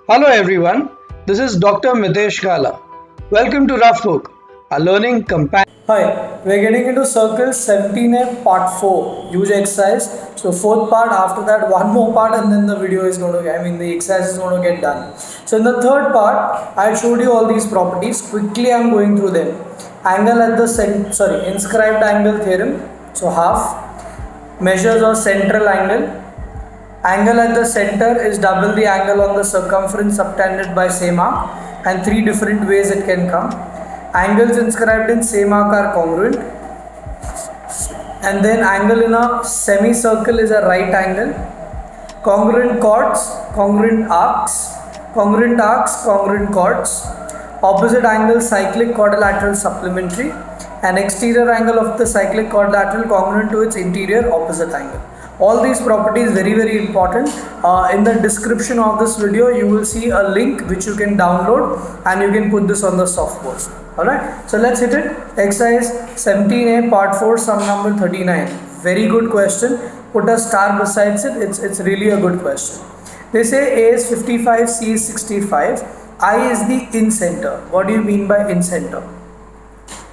Hello everyone, this is Dr. Mitesh Gala. Welcome to Rough Book, a learning companion. Hi, we're getting into circle 17A part 4, huge exercise. So fourth part, after that one more part and then the video is going to, the exercise is going to get done. So in the third part, I showed you all these properties. Quickly I'm going through them. Angle at the, inscribed angle theorem. So half, measures of central angle. Angle at the center is double the angle on the circumference subtended by same arc, and three different ways it can come. Angles inscribed in same arc are congruent, and then angle in a semicircle is a right angle. Congruent chords, congruent arcs, congruent chords. Opposite angle cyclic quadrilateral supplementary, and exterior angle of the cyclic quadrilateral congruent to its interior opposite angle. All these properties very important. In the description of this video you will see a link which you can download and you can put this on the softboard. Alright, so let's hit it. Exercise 17A part 4, sum number 39. Very good question. Put a star besides it. It's really a good question. They say A is 55, C is 65, I is the in-center. What do you mean by in-center?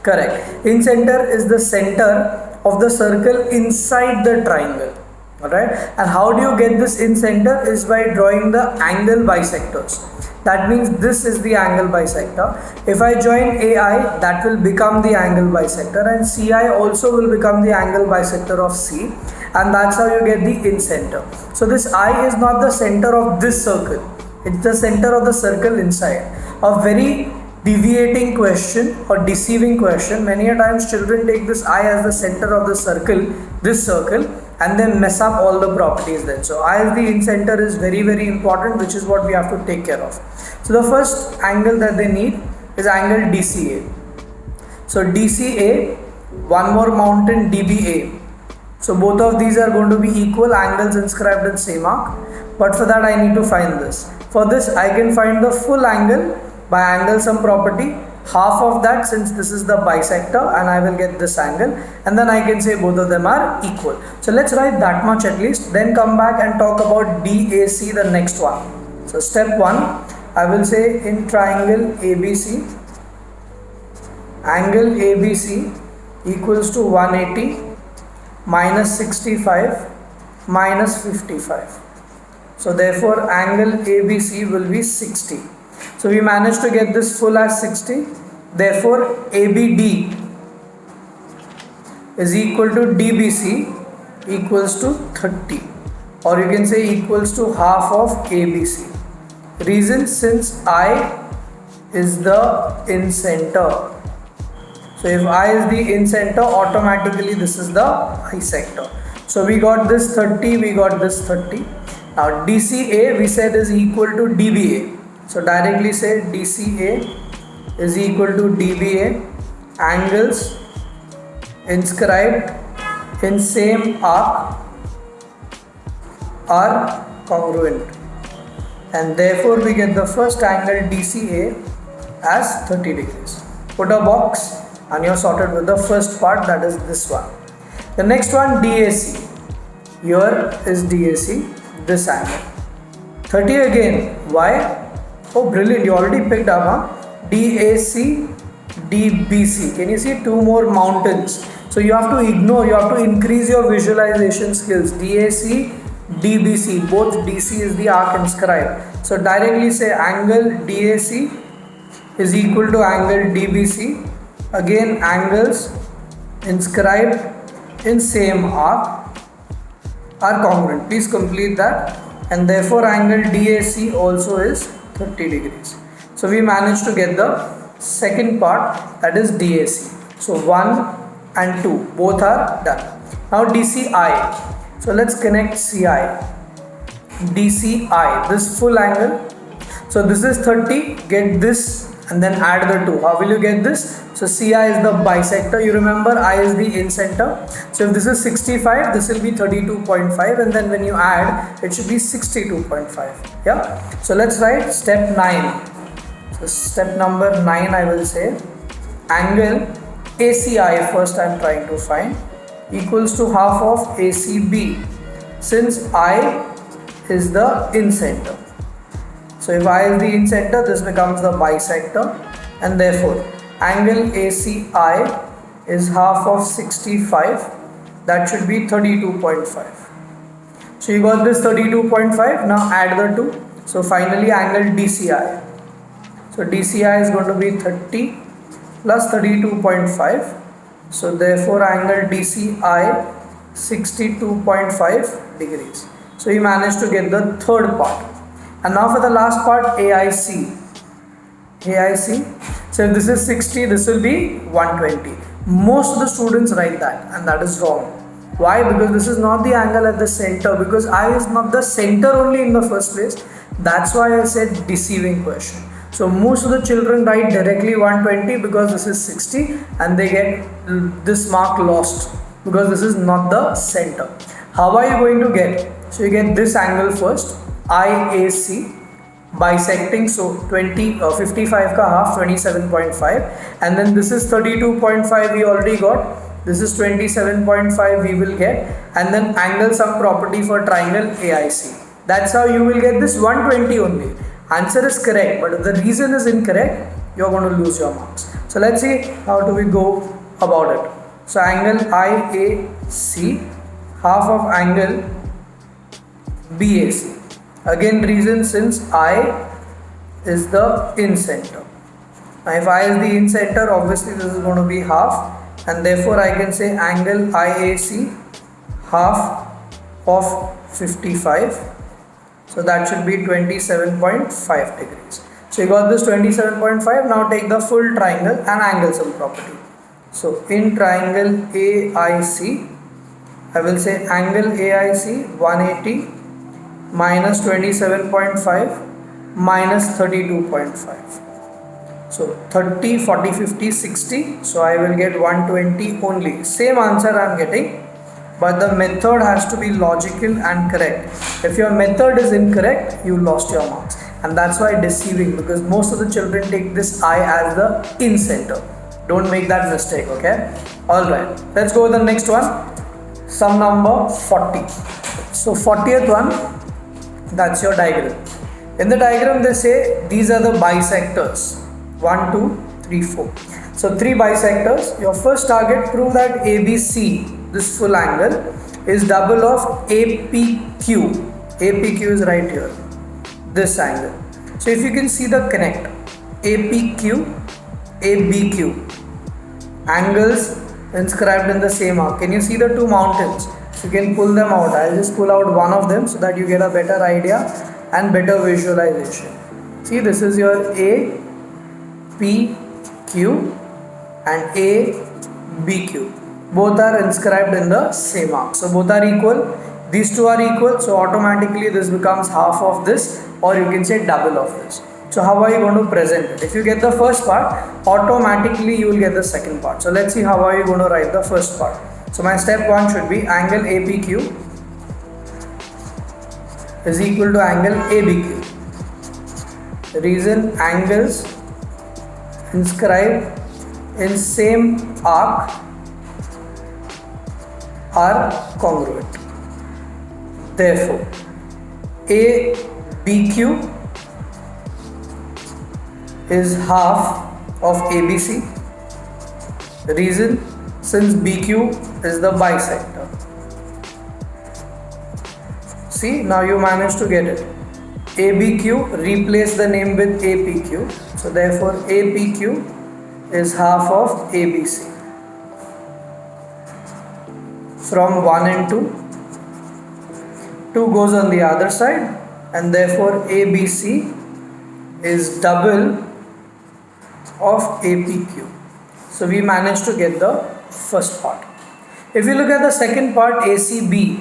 Correct. In-center is the center of the circle inside the triangle. Alright, and how do you get this in-center is by drawing the angle bisectors. That means this is the angle bisector. If I join AI, that will become the angle bisector, and CI also will become the angle bisector of C, and that's how you get the in-center. So this I is not the center of this circle, it's the center of the circle inside. A very deviating question or deceiving question. Many a times children take this I as the center of the circle, this circle, and then mess up all the properties then. So I as the in-center is very important, which is what we have to take care of. So the first angle that they need is angle DCA. So DCA, one more mountain DBA. So both of these are going to be equal angles inscribed in same arc, but for that I need to find this. For this I can find the full angle by angle sum property, half of that, since this is the bisector, and I will get this angle, and then I can say both of them are equal. So let's write that much at least, then come back and talk about DAC, the next one. So step 1, I will say in triangle ABC, angle ABC equals to 180 minus 65 minus 55. So therefore angle ABC will be 60. So we managed to get this full as 60. Therefore ABD is equal to DBC equals to 30, or you can say equals to half of ABC. Reason, since I is the in-center. So if I is the in-center, automatically this is the bisector. So we got this 30, we got this 30. Now DCA we said is equal to DBA. So directly say DCA is equal to DBA. Angles inscribed in same arc are congruent, and therefore we get the first angle DCA as 30 degrees. Put a box and you're sorted with the first part, that is this one. The next one, DAC. Here is DAC, this angle 30 again. Why? Oh brilliant, you already picked up, huh? DAC, DBC. Can you see two more mountains? So you have to ignore, you have to increase your visualization skills. DAC, DBC, both DC is the arc inscribed. So directly say angle DAC is equal to angle DBC. Again angles inscribed in same arc are congruent. Please complete that, and therefore angle DAC also is 30 degrees. So we managed to get the second part, that is DAC. So 1 and 2 both are done. Now DCI. So let's connect CI. DCI, this full angle. So this is 30, get this and then add the 2. How will you get this? So CI is the bisector. You remember I is the in-center. So if this is 65, this will be 32.5, and then when you add, it should be 62.5. Yeah. So let's write step 9. So step number 9, I will say angle ACI first I am trying to find equals to half of ACB, since I is the in-center. So if I is the in-center, this becomes the bisector, and therefore angle ACI is half of 65. That should be 32.5. So you got this 32.5. Now add the two. So finally angle DCI. So DCI is going to be 30 plus 32.5. So therefore angle DCI 62.5 degrees. So you managed to get the third part. And now for the last part, AIC. AIC. So if this is 60, this will be 120. Most of the students write that, and that is wrong. Why? Because this is not the angle at the center, because I is not the center only in the first place. That's why I said deceiving question. So most of the children write directly 120 because this is 60, and they get this mark lost because this is not the center. How are you going to get? So you get this angle first, IAC, bisecting, so 55 ka half, 27.5, and then this is 32.5 we already got. This is 27.5 we will get, and then angle sum property for triangle AIC. That's how you will get this 120 only. Answer is correct, but if the reason is incorrect, you are going to lose your marks. So let's see how do we go about it. So angle IAC, half of angle BAC. Again, reason, since I is the in-center. Now if I is the in-center, obviously this is going to be half, and therefore I can say angle IAC half of 55. So that should be 27.5 degrees. So you got this 27.5. Now take the full triangle and angle sum property. So in triangle AIC, I will say angle AIC 180 minus 27.5 minus 32.5. So 30, 40, 50, 60. So I will get 120 only. Same answer I am getting, but the method has to be logical and correct. If your method is incorrect, you lost your marks. And that's why deceiving, because most of the children take this I as the in-center. Don't make that mistake, okay? Alright, let's go with the next one. Sum number 40. So 40th one, that's your diagram. In the diagram they say these are the bisectors. 1, 2, 3, 4. So 3 bisectors. Your first target, prove that ABC, this full angle, is double of APQ. APQ is right here, this angle. So if you can see the connect, APQ, ABQ, angles inscribed in the same arc. Can you see the two mountains? So you can pull them out. I'll just pull out one of them so that you get a better idea and better visualization. See, this is your APQ and ABQ. Both are inscribed in the same arc. So both are equal. These two are equal. So automatically this becomes half of this, or you can say double of this. So how are you going to present it? If you get the first part, automatically you will get the second part. So let's see how are you going to write the first part. So my step 1 should be angle APQ is equal to angle ABQ. The reason, angles inscribed in same arc are congruent. Therefore, ABQ is half of ABC. Reason, since BQ is the bisector. See, now you managed to get it. ABQ, replace the name with APQ. So therefore APQ is half of ABC. From 1 and 2, 2 goes on the other side, and therefore ABC is double of APQ. So we managed to get the first part. If you look at the second part, ACB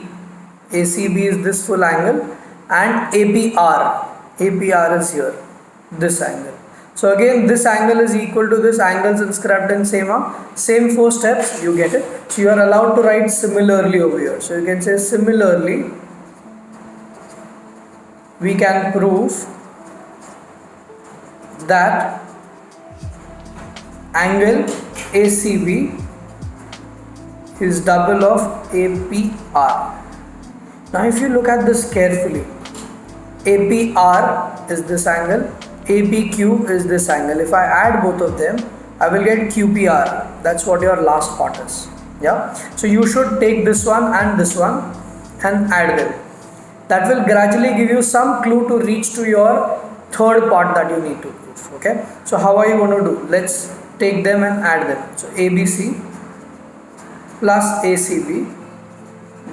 is this full angle, and APR is here, this angle. So again, this angle is equal to this angles inscribed in same arc. Same 4 steps, you get it. So you are allowed to write similarly over here. So you can say similarly, we can prove that angle ACB is double of APR. Now if you look at this carefully, APR is this angle, APQ is this angle. If I add both of them, I will get QPR. That's what your last part is. Yeah. So you should take this one and add them. That will gradually give you some clue to reach to your third part that you need to prove. Okay. So how are you going to do? Let's take them and add them. So ABC plus ACB,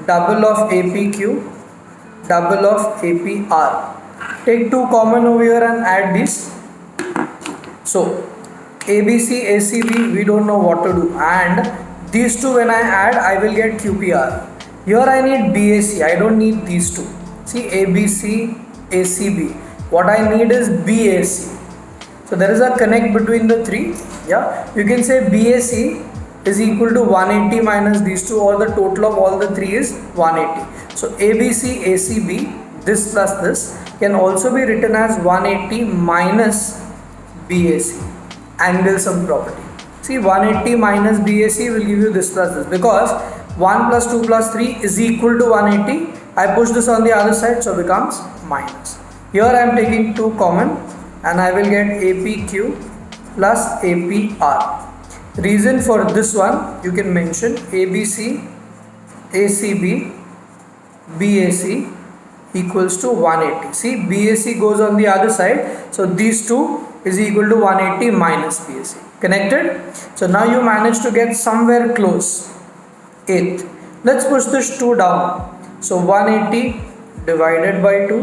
double of APQ, double of APR. Take 2 common over here and add these. So ABC, ACB, we don't know what to do, and these two when I add, I will get QPR. Here I need BAC, I don't need these two. See, ABC, ACB. What I need is BAC. So there is a connect between the three. Yeah, you can say BAC is equal to 180 minus these two, or the total of all the three is 180. So ABC, ACB, this plus this can also be written as 180 minus BAC, angle sum property. See, 180 minus BAC will give you this plus this, because 1 plus 2 plus 3 is equal to 180. I push this on the other side, so becomes minus. Here I am taking 2 common and I will get APQ plus APR. Reason for this one, you can mention ABC, ACB, BAC equals to 180. See, BAC goes on the other side, so these two is equal to 180 minus BAC. Connected? So now you manage to get somewhere close. 8th. Let's push this 2 down. So 180 divided by 2,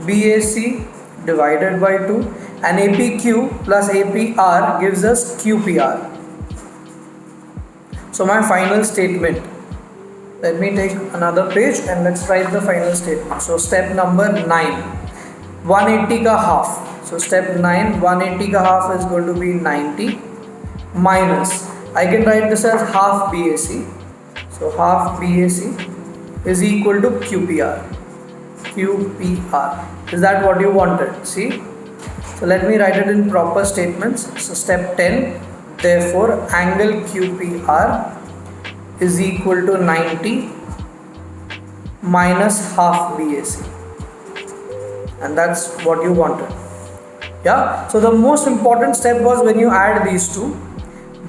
BAC divided by 2, and APQ plus APR gives us QPR. So my final statement, let me take another page and let's write the final statement. So step number 9, 180 ka half. So step 9, 180 ka half is going to be 90 minus, I can write this as half BAC. So half BAC is equal to QPR. QPR. Is that what you wanted? See? So let me write it in proper statements. So step 10, therefore angle QPR is equal to 90 minus half BAC. And that's what you wanted. Yeah. So the most important step was when you add these two.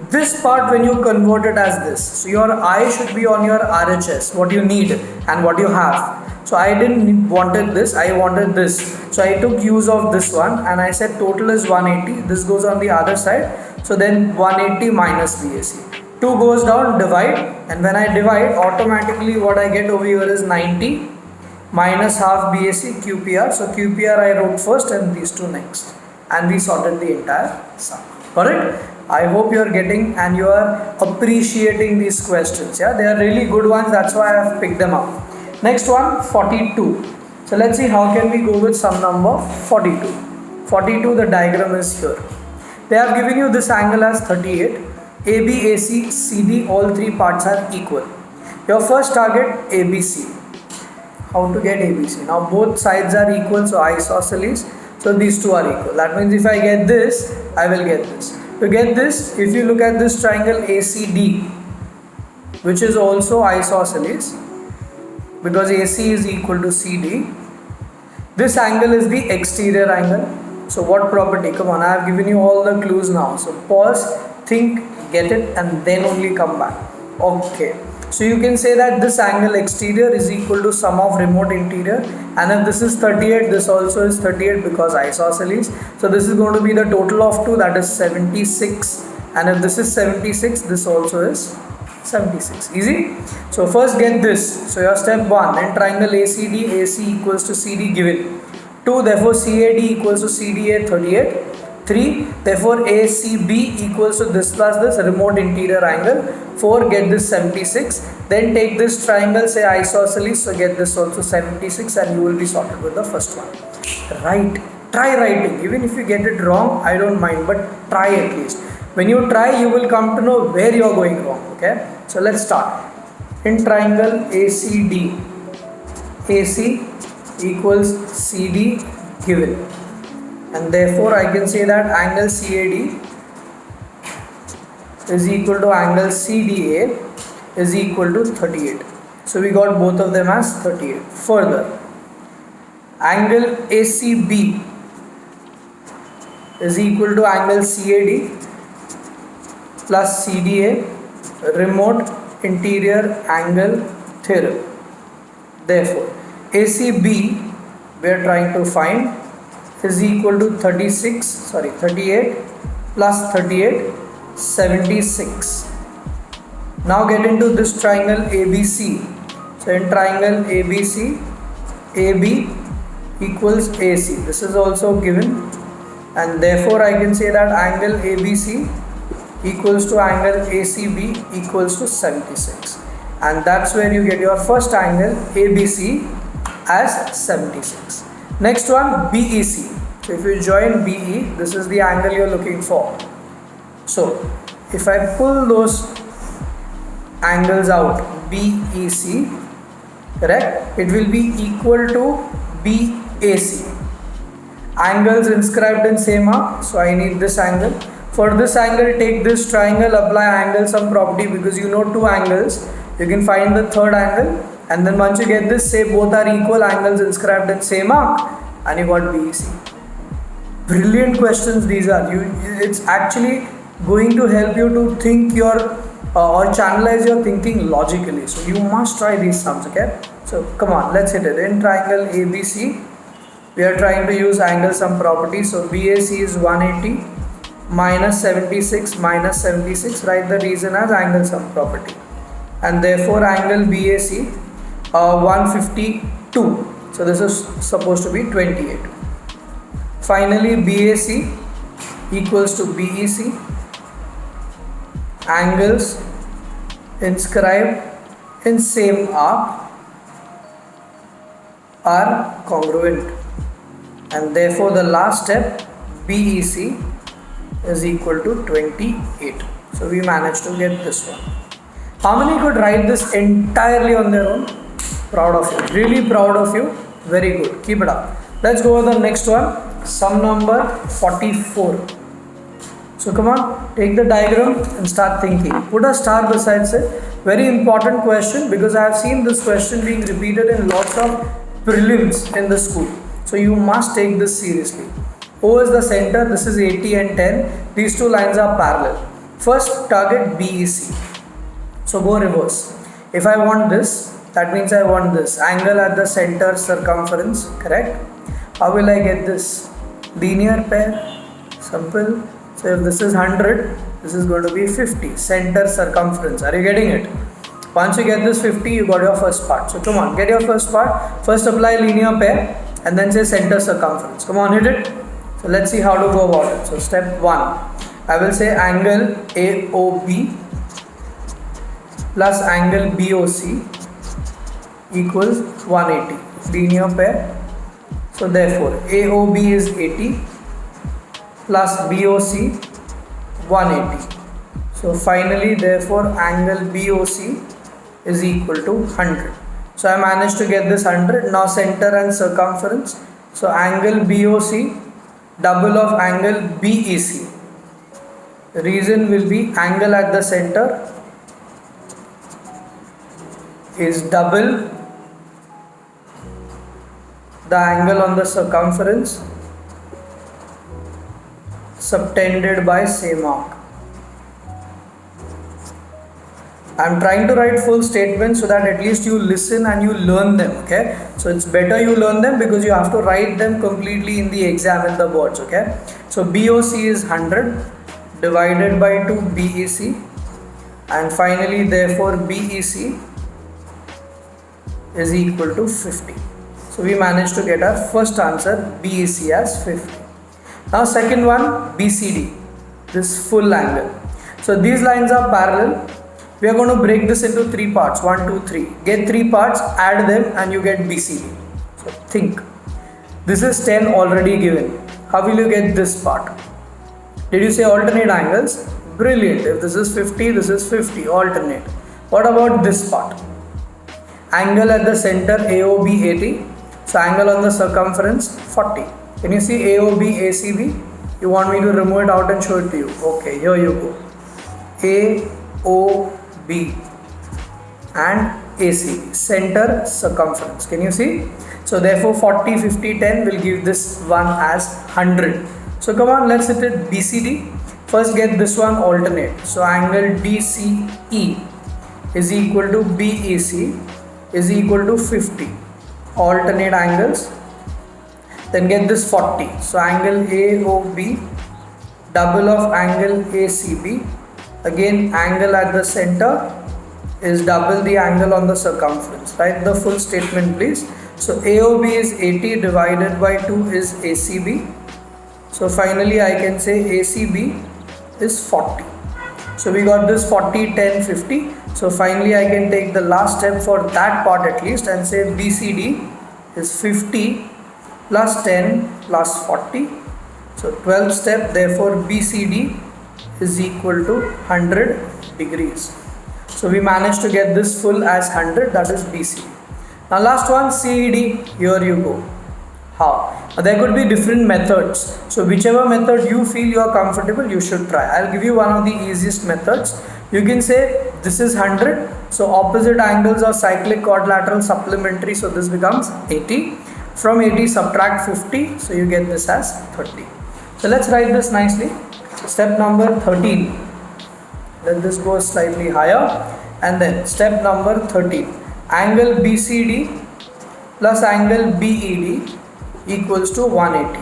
This part when you convert it as this. So your eye should be on your RHS, what you need and what you have. So I didn't wanted this, I wanted this. So I took use of this one and I said total is 180. This goes on the other side. So then 180 minus BAC. 2 goes down, divide, and when I divide, automatically what I get over here is 90 minus half BAC QPR. So QPR I wrote first and these two next. And we sorted the entire sum. Correct? I hope you are getting and you are appreciating these questions. Yeah, they are really good ones. That's why I have picked them up. Next one, 42. So let's see how can we go with some number 42. 42, the diagram is here. They have given you this angle as 38. AB, AC, CD, all three parts are equal. Your first target, ABC. How to get ABC? Now both sides are equal, so isosceles. So these two are equal. That means if I get this, I will get this. To get this, if you look at this triangle ACD, which is also isosceles, because AC is equal to CD, this angle is the exterior angle. So what property? Come on, I have given you all the clues now. So pause, think, get it, and then only come back. Okay. So you can say that this angle exterior is equal to sum of remote interior, and if this is 38, this also is 38 because isosceles. So this is going to be the total of 2, that is 76, and if this is 76, this also is 76. Easy. So first get this. So your step 1, in triangle ACD, AC equals to CD given. 2, therefore CAD equals to CDA 38. 3, therefore ACB equals to this plus this remote interior angle. 4, get this 76. Then take this triangle, say isosceles, so get this also 76, and you will be sorted with the first one. Right. Try writing. Even if you get it wrong, I don't mind, but try at least. When you try, you will come to know where you are going wrong. Okay. So let's start. In triangle ACD, AC equals CD given, and therefore I can say that angle CAD is equal to angle CDA is equal to 38. So we got both of them as 38. Further, Angle ACB is equal to angle CAD plus CDA, remote interior angle theorem. Therefore, ACB we are trying to find is equal to 38 plus 38, 76. Now get into this triangle ABC. So in triangle ABC, AB equals AC. This is also given, and therefore I can say that angle ABC equals to angle ACB equals to 76, and that's where you get your first angle ABC as 76. Next one, BEC. So if you join BE, this is the angle you're looking for. So if I pull those angles out, BEC, correct, it will be equal to BAC. Angles inscribed in same arc, so I need this angle. For this angle, take this triangle, apply angle sum property, because you know two angles, you can find the third angle, and then once you get this, say both are equal angles inscribed in same arc, and you got BEC. Brilliant questions these are. It's actually going to help you to think your or channelize your thinking logically. So you must try these sums, okay? So come on, let's hit it. In triangle ABC, we are trying to use angle sum property. So BAC is 180 minus 76 minus 76. Write the reason as angle sum property, and therefore angle BAC 152. So this is supposed to be 28. Finally, BAC equals to BEC. Angles inscribed in same arc are congruent, and therefore the last step, BEC is equal to 28. So we managed to get this one. How many could write this entirely on their own? Proud of you, really proud of you. Very good, keep it up. Let's go to the next one, sum number 44. So come on, take the diagram and start thinking. Put a star besides it. Very important question, because I have seen this question being repeated in lots of prelims in the school. So you must take this seriously. O is the center, this is 80 and 10. These two lines are parallel. First target BEC. So go reverse. If I want this, that means I want this angle at the center circumference, correct? How will I get this? Linear pair, simple. So if this is 100, this is going to be 50, center circumference. Are you getting it? Once you get this 50, you got your first part. So come on, get your first part. First apply linear pair and then say center circumference. Come on, hit it. So let's see how to go about it. So step 1, I will say angle AOB plus angle BOC equals 180, linear pair. So therefore AOB is 80 plus BOC 180. So finally, therefore angle BOC is equal to 100. So I managed to get this 100. Now center and circumference. So angle BOC double of angle BEC. The reason will be angle at the center is double the angle on the circumference subtended by same arc. I am trying to write full statements so that at least you listen and you learn them, okay? So it's better you learn them, because you have to write them completely in the exam in the boards, okay? So BOC is 100 divided by 2 BEC, and finally therefore BEC is equal to 50. So we managed to get our first answer, BEC as 50. Now second one, BCD, this full angle. So these lines are parallel. We are going to break this into 3 parts, 1, 2, 3. Get 3 parts, add them, and you get BCD. So think. This is 10 already given. How will you get this part? Did you say alternate angles? Brilliant. If this is 50, this is 50, alternate. What about this part? Angle at the center AOB 80. So angle on the circumference 40. Can you see AOB ACB? You want me to remove it out and show it to you? Okay, here you go. AOB and ACB, center circumference. Can you see? So therefore 40, 50, 10 will give this one as 100. So come on, let's hit it BCD. First get this one alternate. So angle DCE is equal to BEC is equal to 50. Alternate angles. Then get this 40. So angle AOB double of angle ACB. Again angle at the center is double the angle on the circumference. Write the full statement please. So AOB is 80 divided by 2 is ACB. So finally I can say ACB is 40. So we got this 40, 10, 50. So finally I can take the last step for that part at least and say BCD is 50 plus 10 plus 40. So 12th step, therefore BCD is equal to 100 degrees. So we managed to get this full as 100, that is BCD. Now last one, CED, here you go. How? Now there could be different methods. So whichever method you feel you are comfortable, you should try. I'll give you one of the easiest methods. You can say this is 100. So opposite angles are cyclic, quadrilateral, supplementary. So this becomes 80. From 80 subtract 50. So you get this as 30. So let's write this nicely. Step number 13. Let this go slightly higher. And then step number 13. Angle BCD plus angle BED equals to 180.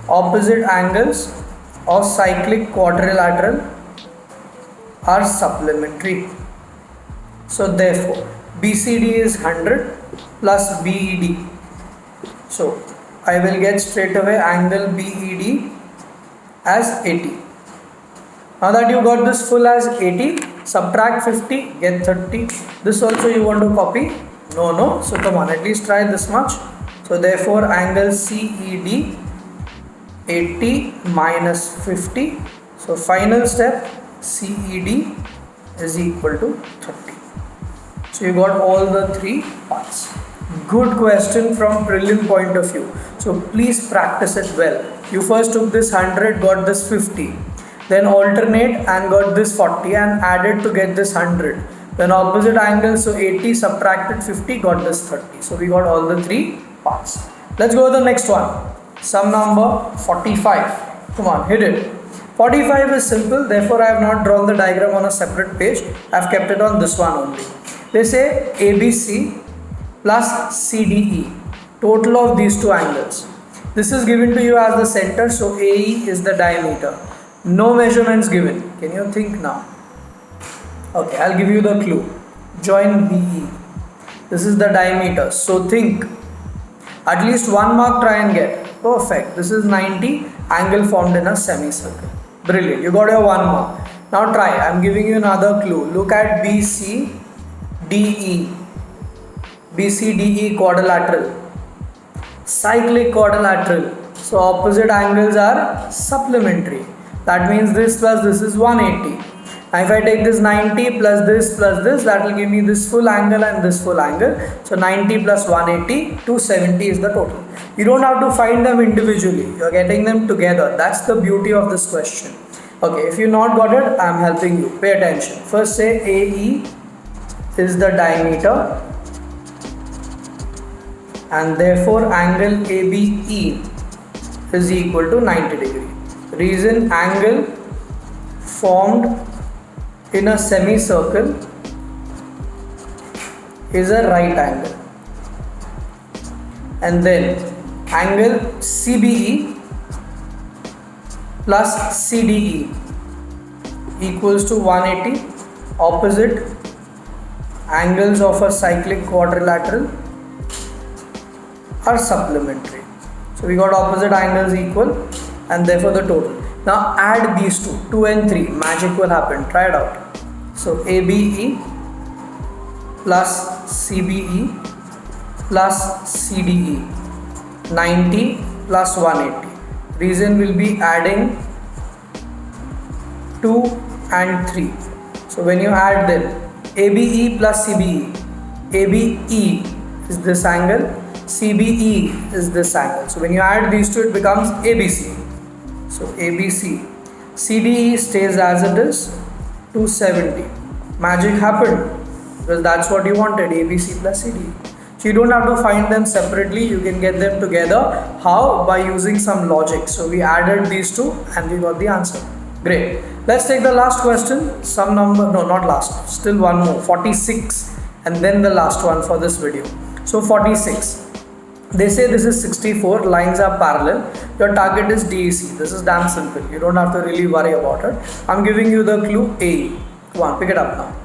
Opposite angles of cyclic quadrilateral are supplementary. So therefore BCD is 100 plus BED. So I will get straight away angle BED as 80. Now that you got this full as 80, subtract 50, get 30. This also you want to copy? No. So come on, at least try this much. So therefore angle CED 80 minus 50. So final step CED is equal to 30. So you got all the three parts. Good question from prelim point of view. So please practice it well. You first took this 100, got this 50. Then alternate and got this 40 and added to get this 100. Then opposite angles, so 80 subtracted 50, got this 30. So we got all the three parts. Let's go to the next one. Sum number 45. Come on, hit it. 45 is simple, therefore I have not drawn the diagram on a separate page. I have kept it on this one only. They say ABC plus CDE, total of these two angles. This is given to you as the center, so AE is the diameter. No measurements given. Can you think now? Okay, I'll give you the clue. Join BE. This is the diameter. So think. At least 1 mark try and get. Perfect. This is 90. Angle formed in a semicircle. Brilliant. You got your 1 mark. Now try. I'm giving you another clue. Look at BCDE. BCDE quadrilateral. Cyclic quadrilateral. So opposite angles are supplementary. That means this plus this is 180. Now if I take this 90 plus this, that will give me this full angle and this full angle. So 90 plus 180, 270 is the total. You don't have to find them individually. You are getting them together. That's the beauty of this question. Okay, if you not got it, I am helping you. Pay attention. First say AE is the diameter and therefore angle ABE is equal to 90 degree. Reason angle formed in a semicircle is a right angle, and then angle CBE plus CDE equals to 180. Opposite angles of a cyclic quadrilateral are supplementary. So we got opposite angles equal and therefore the total. Now add these two, 2 and 3, magic will happen. Try it out. So ABE plus CBE plus CDE, 90 plus 180. Reason will be adding 2 and 3. So when you add them, ABE plus CBE, ABE is this angle, CBE is this angle. So when you add these two, it becomes ABC. So ABC. CDE stays as it is, 270. Magic happened because that's what you wanted, ABC plus CDE. So you don't have to find them separately, you can get them together. How? By using some logic. So we added these two and we got the answer. Great. Let's take the last question. Some number, no, not last, still one more, 46, and then the last one for this video. So 46. They say this is 64, lines are parallel. Your target is DEC. This is damn simple. You don't have to really worry about it. I'm giving you the clue A. Come on, pick it up now.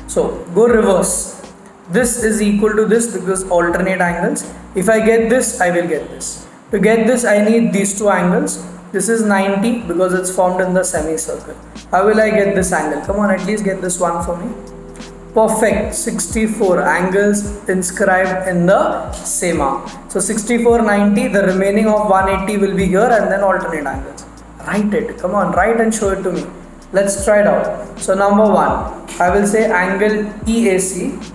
So go reverse. This is equal to this because alternate angles. If I get this, I will get this. To get this, I need these two angles. This is 90 because it's formed in the semicircle. How will I get this angle? Come on, at least get this one for me. Perfect. 64 angles inscribed in the same arm. So 64, 90, the remaining of 180 will be here and then alternate angles. Write it. Come on, write and show it to me. Let's try it out. So number one, I will say angle EAC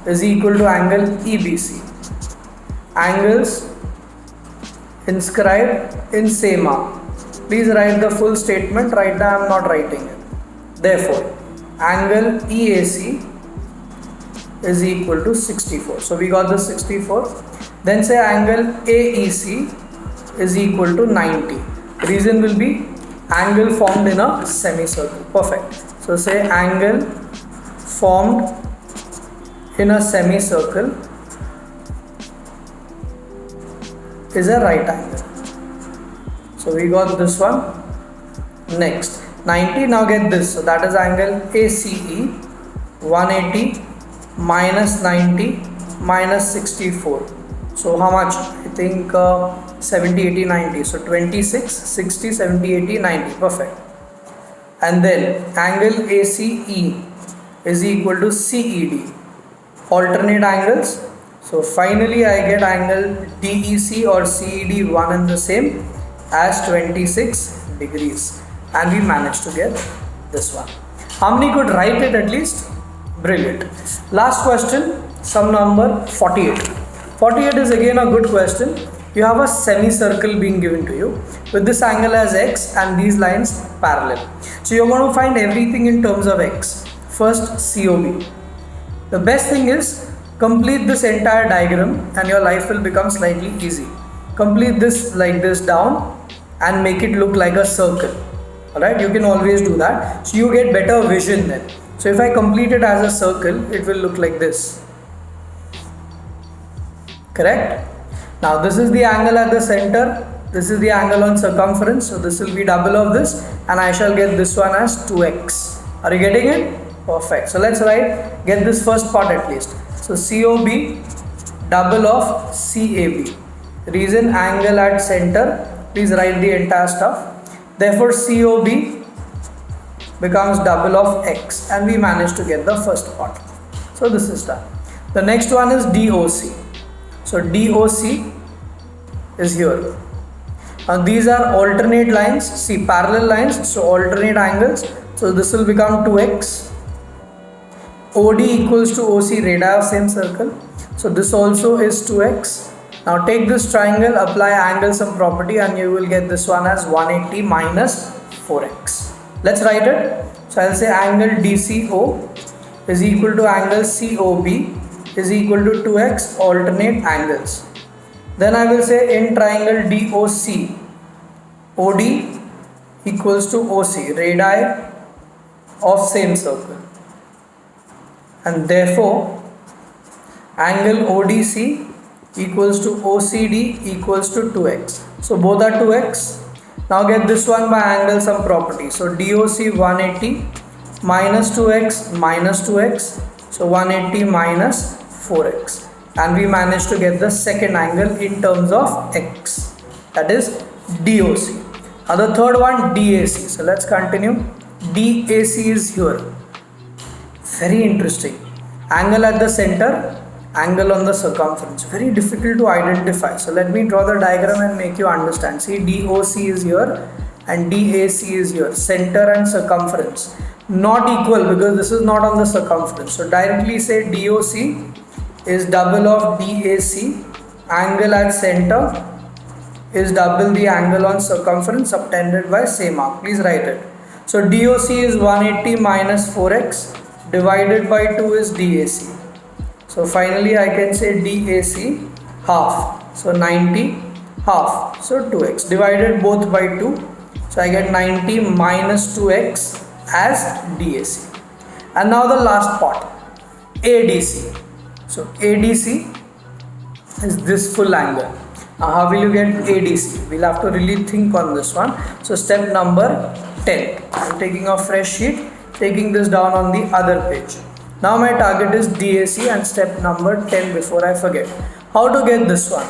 is equal to angle EBC. Angles inscribed in same arm. Please write the full statement. Right now I am not writing it. Therefore, angle EAC is equal to 64. So we got the 64. Then say angle AEC is equal to 90. Reason will be angle formed in a semicircle. Perfect. So say angle formed in a semicircle is a right angle. So we got this one. Next 90, now get this. So that is angle ACE, 180 minus 90 minus 64. So how much? I think 70, 80, 90. So 26, 60, 70, 80, 90. Perfect. And then angle ACE is equal to CED. Alternate angles. So finally I get angle DEC or CED one and the same as 26 degrees. And we managed to get this one. How many could write it at least? Brilliant. Last question, sum number 48. 48 is again a good question. You have a semicircle being given to you with this angle as x and these lines parallel. So you're going to find everything in terms of x. First, COB. The best thing is complete this entire diagram and your life will become slightly easy. Complete this like this down and make it look like a circle. Alright, you can always do that. So you get better vision then. So if I complete it as a circle, it will look like this. Correct? Now this is the angle at the center. This is the angle on circumference. So this will be double of this and I shall get this one as 2x. Are you getting it? Perfect. So let's write, get this first part at least. So COB double of CAB. Reason angle at center. Please write the entire stuff. Therefore COB becomes double of x and we managed to get the first part. So this is done. The next one is DOC. So DOC is here. Now these are alternate lines. See, parallel lines, so alternate angles. So this will become 2x. OD equals to OC, radii of same circle. So this also is 2x. Now take this triangle, apply angle sum property and you will get this one as 180 minus 4x. Let's write it. So I'll say angle DCO is equal to angle COB is equal to 2x alternate angles. Then I will say in triangle DOC, OD equals to OC, radii of same circle. And therefore angle ODC equals to OCD equals to 2x. So both are 2x. Now get this one by angle sum property. So DOC 180 minus 2x minus 2x. So 180 minus 4x. And we managed to get the second angle in terms of x. That is DOC. Now the third one DAC. So let's continue. DAC is here. Very interesting. Angle at the center, angle on the circumference. Very difficult to identify. So let me draw the diagram and make you understand. See, DOC is here and DAC is here. Center and circumference. Not equal because this is not on the circumference. So directly say DOC is double of DAC. Angle at center is double the angle on circumference subtended by same arc. Please write it. So DOC is 180 minus 4x divided by 2 is DAC. So So finally I can say DAC half. So 90 half. So 2x divided both by 2. So I get 90 minus 2x as DAC. And now the last part, ADC. So ADC is this full angle. Now how will you get ADC? We'll have to really think on this one. So step number 10. I'm taking a fresh sheet, taking this down on the other page. Now my target is DAC and step number 10 before I forget. How to get this one?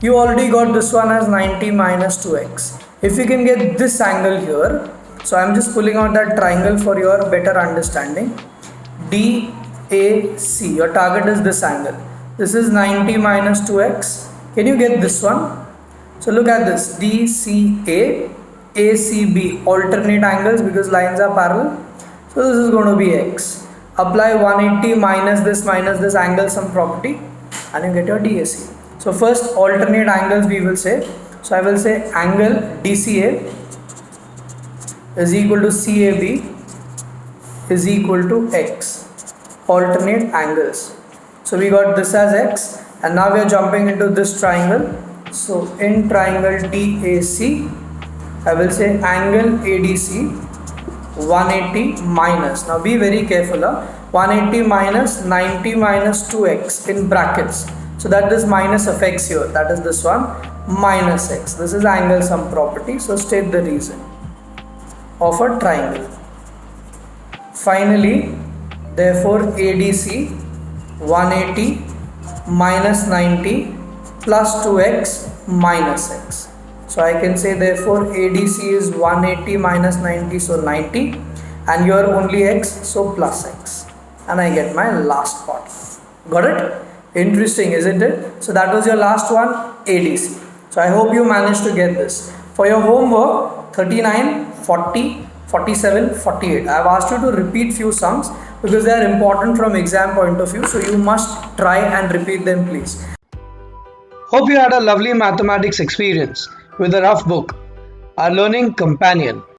You already got this one as 90 minus 2x. If you can get this angle here, so I'm just pulling out that triangle for your better understanding. DAC, your target is this angle. This is 90 minus 2x. Can you get this one? So look at this, DCA, ACB, alternate angles because lines are parallel. So this is going to be x. Apply 180 minus this angle sum property and you get your DAC. So first alternate angles we will say. So I will say angle DCA is equal to CAB is equal to x. Alternate angles. So we got this as x and now we are jumping into this triangle. So in triangle DAC, I will say angle ADC 180 minus, now be very careful, 180 minus 90 minus 2x in brackets. So that this minus affects here, that is this one, minus x. This is angle sum property. So state the reason of a triangle. Finally, therefore ADC 180 minus 90 plus 2x minus x. So I can say therefore ADC is 180 minus 90, so 90, and here only x, so plus x, and I get my last part. Got it? Interesting, isn't it? So that was your last one, ADC. So I hope you managed to get this. For your homework, 39, 40, 47, 48. I have asked you to repeat few sums because they are important from exam point of view. So you must try and repeat them, please. Hope you had a lovely mathematics experience with the Rough Book, our learning companion.